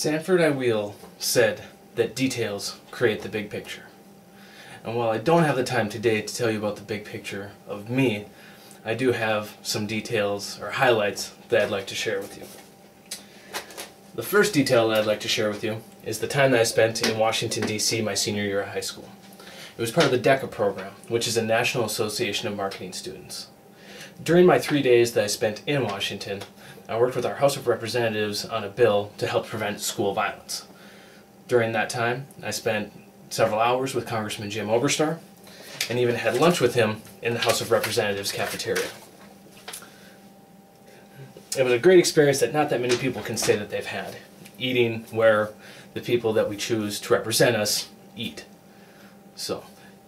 Sanford I. Wheel said that details create the big picture. And while I don't have the time today to tell you about the big picture of me, I do have some details or highlights that I'd like to share with you. The first detail that I'd like to share with you is the time that I spent in Washington, D.C. my senior year of high school. It was part of the DECA program, which is a National Association of Marketing Students. During my 3 days that I spent in Washington, I worked with our House of Representatives on a bill to help prevent school violence. During that time, I spent several hours with Congressman Jim Oberstar and even had lunch with him in the House of Representatives cafeteria. It was a great experience that not that many people can say that they've had, eating where the people that we choose to represent us eat. So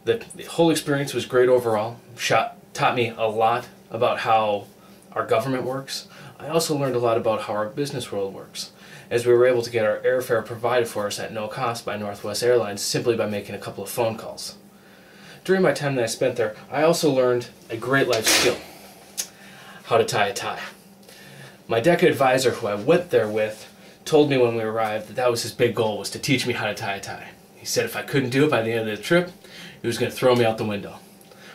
the whole experience was great overall. Taught me a lot about how our government works. I also learned a lot about how our business world works, as we were able to get our airfare provided for us at no cost by Northwest Airlines simply by making a couple of phone calls. During my time that I spent there, I also learned a great life skill: how to tie a tie. My DECA advisor, who I went there with, told me when we arrived that that was his big goal, was to teach me how to tie a tie. He said if I couldn't do it by the end of the trip, he was going to throw me out the window.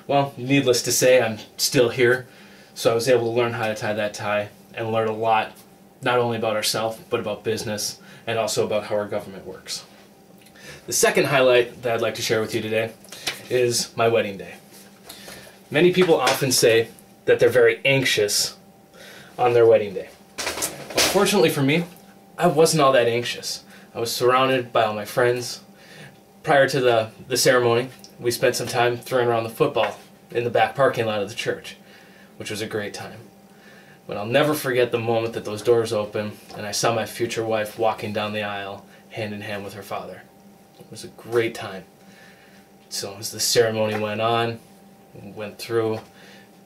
Well, needless to say, I'm still here, so I was able to learn how to tie that tie and learn a lot, not only about ourselves, but about business, and also about how our government works. The second highlight that I'd like to share with you today is my wedding day. Many people often say that they're very anxious on their wedding day. Well, fortunately for me, I wasn't all that anxious. I was surrounded by all my friends. Prior to the ceremony, we spent some time throwing around the football in the back parking lot of the church, which was a great time. But I'll never forget the moment that those doors opened and I saw my future wife walking down the aisle hand in hand with her father. It was a great time. So as the ceremony went on, went through,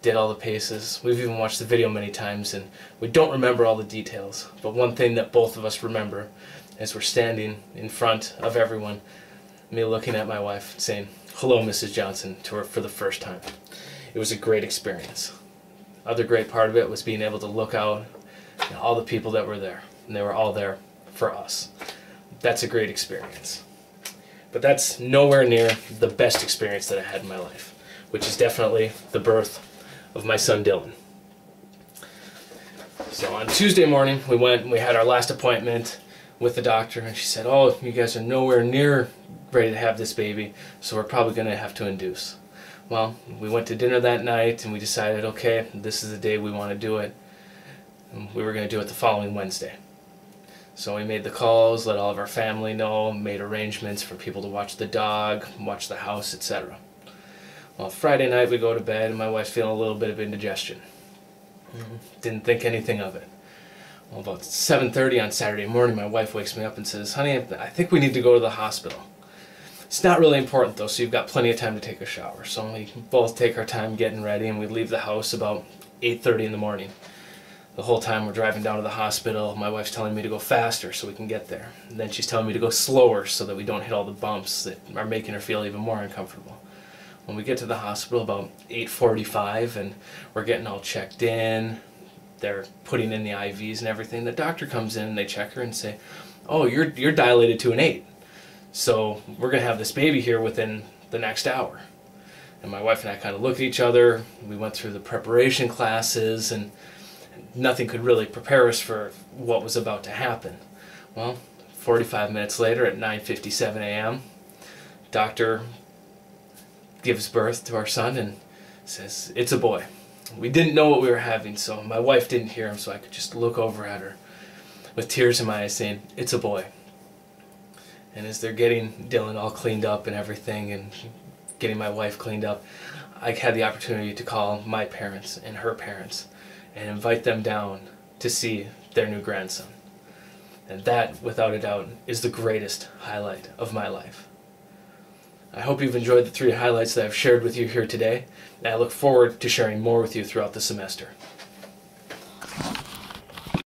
did all the paces. We've even watched the video many times and we don't remember all the details. But one thing that both of us remember is we're standing in front of everyone, me looking at my wife saying, "Hello, Mrs. Johnson," to her for the first time. It was a great experience. Other great part of it was being able to look out at all the people that were there, and they were all there for us. That's a great experience. But that's nowhere near the best experience that I had in my life, which is definitely the birth of my son Dylan. So on Tuesday morning, we had our last appointment with the doctor, and she said, "Oh, you guys are nowhere near ready to have this baby, so we're probably going to have to induce." Well, we went to dinner that night and we decided, okay, this is the day we want to do it. And we were going to do it the following Wednesday. So we made the calls, let all of our family know, made arrangements for people to watch the dog, watch the house, etc. Well, Friday night we go to bed and my wife's feeling a little bit of indigestion. Didn't think anything of it. Well, about 7:30 on Saturday morning, my wife wakes me up and says, "Honey, I think we need to go to the hospital." It's not really important though, so you've got plenty of time to take a shower. So we both take our time getting ready and we leave the house about 8:30 in the morning. The whole time we're driving down to the hospital, my wife's telling me to go faster so we can get there. And then she's telling me to go slower so that we don't hit all the bumps that are making her feel even more uncomfortable. When we get to the hospital about 8:45 and we're getting all checked in, they're putting in the IVs and everything, the doctor comes in and they check her and say, "Oh, you're dilated to an 8. So we're going to have this baby here within the next hour." And my wife and I kind of looked at each other. We went through the preparation classes and nothing could really prepare us for what was about to happen. Well, 45 minutes later at 9:57 a.m., doctor gives birth to our son and says, "It's a boy." We didn't know what we were having, so my wife didn't hear him, so I could just look over at her with tears in my eyes saying, "It's a boy." And as they're getting Dylan all cleaned up and everything and getting my wife cleaned up, I had the opportunity to call my parents and her parents and invite them down to see their new grandson. And that, without a doubt, is the greatest highlight of my life. I hope you've enjoyed the 3 highlights that I've shared with you here today, and I look forward to sharing more with you throughout the semester.